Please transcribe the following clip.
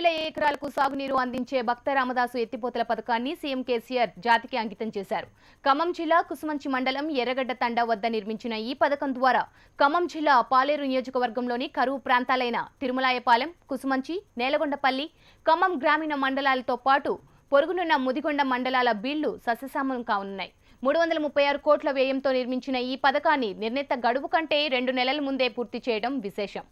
10,000 ఎకరాలకు సాగునీరు అందించే భక్త రామదాసు ఎత్తిపోతల పథకాన్ని సీఎం కేసీఆర్ జాతికి అంకితం చేశారు. ఖమ్మం జిల్లా కుసుమంచి మండలం ఎర్రగడ్డ తండా వద్ద నిర్మించిన ఈ పథకం ద్వారా ఖమ్మం జిల్లా పాలేరు నియోజకవర్గంలోని కరువు ప్రాంతాలైన తిరుమలాయపాలెం, కుసుమంచి, నేలగొండపల్లి, ఖమ్మం గ్రామీణ మండలాలతో పాటు పొరుగునున్న ముదిగొండ మండలాల బీళ్లు సస్యశ్యామలం కానున్నాయి. 336 కోట్ల వ్యయంతో నిర్మించిన ఈ పథకాన్ని నిర్ణీత గడువు కంటే 2 నెలల ముందే పూర్తి చేయడం విశేషం.